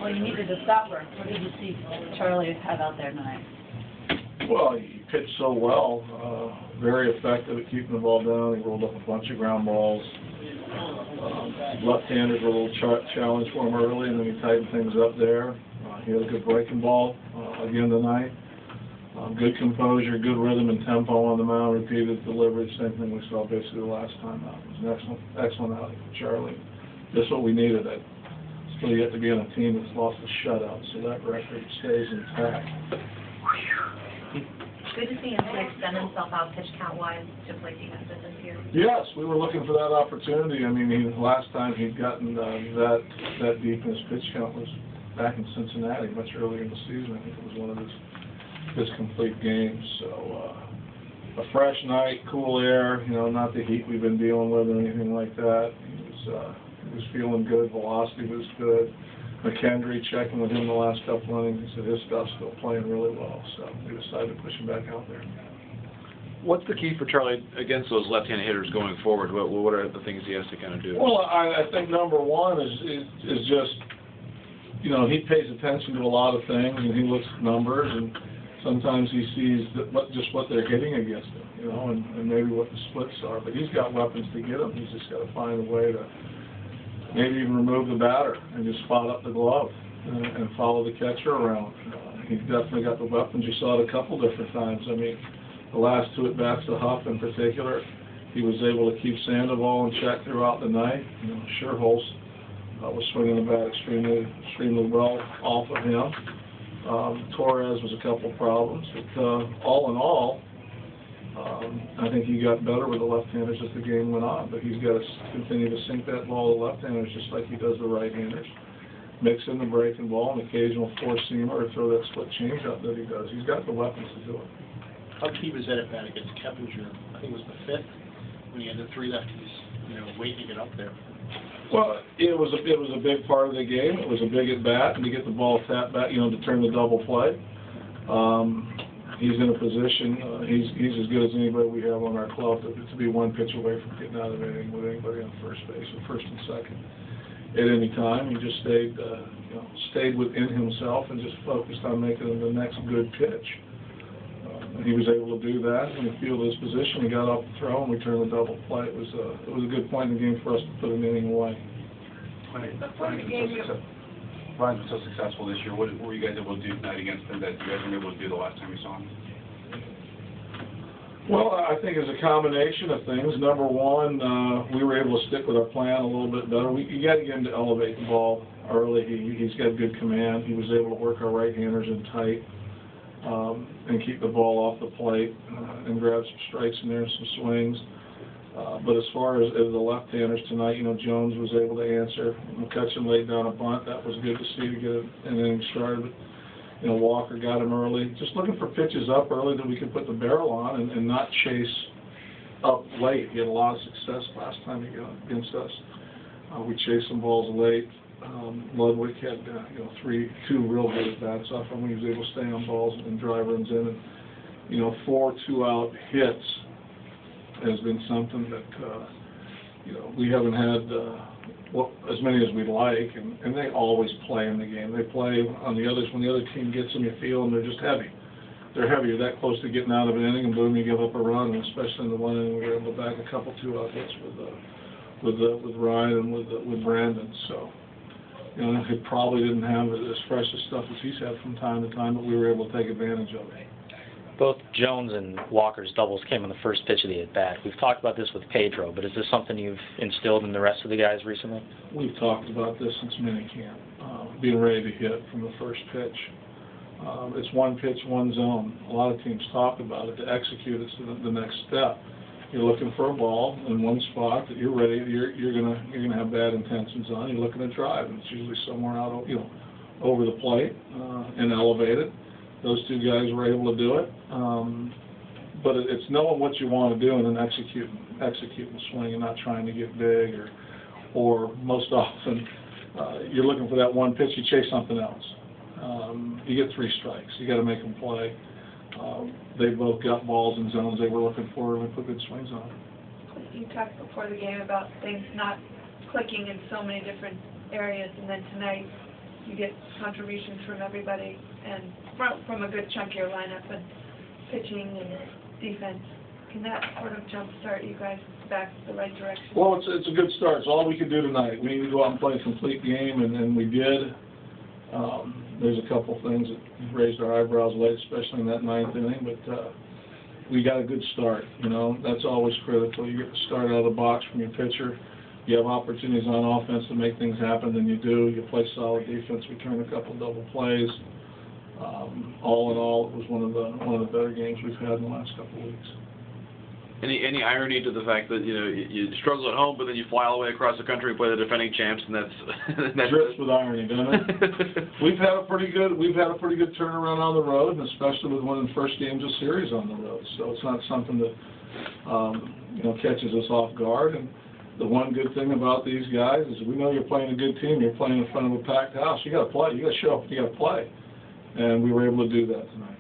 Well, you needed a stopper. What did you see Charlie have out there tonight? Well, he pitched so well, very effective at keeping the ball down. He rolled up a bunch of ground balls. Left-handers were a little challenge for him early, and then he tightened things up there. He had a good breaking ball again tonight. Good composure, good rhythm and tempo on the mound, repeated delivery, same thing we saw basically the last time out. It was an excellent outing for Charlie. This is what we needed. Still yet to be on a team that's lost a shutout, so that record stays intact. Good to see him extend himself out pitch count-wise, just like he has been this year. Yes, we were looking for that opportunity. I mean, last time he'd gotten that deep in his pitch count was back in Cincinnati, much earlier in the season. I think it was one of his complete games. So a fresh night, cool air, not the heat we've been dealing with or anything like that. He was feeling good. Velocity was good. McKendry, checking with him the last couple innings, he said his stuff's still playing really well, so we decided to push him back out there. What's the key for Charlie against those left-handed hitters going forward? What are the things he has to kind of do? Well, I think number one is just, he pays attention to a lot of things, and he looks at numbers, and sometimes he sees just what they're hitting against him, and maybe what the splits are. But he's got weapons to get them. He's just got to find a way to maybe even remove the batter and just spot up the glove and follow the catcher around. He's definitely got the weapons. You saw it a couple different times. I mean, the last two at-bats to Huff in particular, he was able to keep Sandoval in check throughout the night. Scherholz was swinging the bat extremely well off of him. Torres was a couple problems, but all in all, I think he got better with the left-handers as the game went on, but he's got to continue to sink that ball to the left-handers just like he does the right-handers. Mix in the breaking ball, an occasional four-seamer, or throw that split change-up that he does. He's got the weapons to do it. How key was that at bat against Keppinger? I think it was the fifth, when he had the three lefties, waiting to get up there. Well, it was a big part of the game. It was a big at-bat, and to get the ball tapped back, to turn the double play. He's in a position, he's as good as anybody we have on our club to be one pitch away from getting out of inning with anybody on first base, or first and second. At any time, he just stayed within himself and just focused on making the next good pitch. He was able to do that in the field of his position. He got off the throw and we turned the double play. It was a good point in the game for us to put an inning away. Ryan's been so successful this year. What were you guys able to do tonight against him that you guys weren't able to do the last time we saw him? Well, I think it's a combination of things. Number one, we were able to stick with our plan a little bit better. You got to get him to elevate the ball early. He's got good command. He was able to work our right-handers in tight and keep the ball off the plate and grab some strikes in there and some swings. But as far as the left-handers tonight, Jones was able to answer. McCutchen laid down a bunt. That was good to see to get an inning started. Walker got him early. Just looking for pitches up early that we could put the barrel on and not chase up late. He had a lot of success last time he got against us. We chased some balls late. Ludwig had two real good bats off him. He was able to stay on balls and drive runs in. And 4 2-out hits has been something that we haven't had as many as we'd like, and they always play in the game. They play on the others. When the other team gets them, you feel them, they're just heavy. They're heavy. You're that close to getting out of an inning, and boom, you give up a run. And especially in the one inning, we were able to back a couple 2-out hits with Ryan and with Brandon. So he probably didn't have as fresh as stuff as he's had from time to time, but we were able to take advantage of it. Both Jones and Walker's doubles came on the first pitch of the at-bat. We've talked about this with Pedro, but is this something you've instilled in the rest of the guys recently? We've talked about this since minicamp, being ready to hit from the first pitch. It's one pitch, one zone. A lot of teams talk about it. To execute, it's the next step. You're looking for a ball in one spot that you're ready. You're gonna have bad intentions on. You're looking to drive, and it's usually somewhere out, over the plate and elevated. Those two guys were able to do it, but it's knowing what you want to do and then executing the swing and not trying to get big or most often you're looking for that one pitch, you chase something else. You get 3 strikes. You got to make them play. They both got balls in zones they were looking for, and we put good swings on them. You talked before the game about things not clicking in so many different areas, and then tonight you get contributions from everybody and from a good chunk of your lineup and pitching and defense. Can that sort of jumpstart you guys back the right direction? Well, it's a good start. It's all we could do tonight. We need to go out and play a complete game, and we did. There's a couple things that raised our eyebrows late, especially in that ninth inning, but we got a good start. You know, that's always critical. You get to start out of the box from your pitcher. You have opportunities on offense to make things happen, then you do. You play solid defense. We turn a couple double plays. All in all, it was one of the better games we've had in the last couple of weeks. Any irony to the fact that, you know, you struggle at home, but then you fly all the way across the country and play the defending champs, and that's Drips with irony, doesn't it? We've had a pretty good turnaround on the road, and especially with winning first games of series on the road. So it's not something that you know, catches us off guard. And the one good thing about these guys is we know you're playing a good team. You're playing in front of a packed house. You got to play. You got to show up. You got to play. And we were able to do that tonight.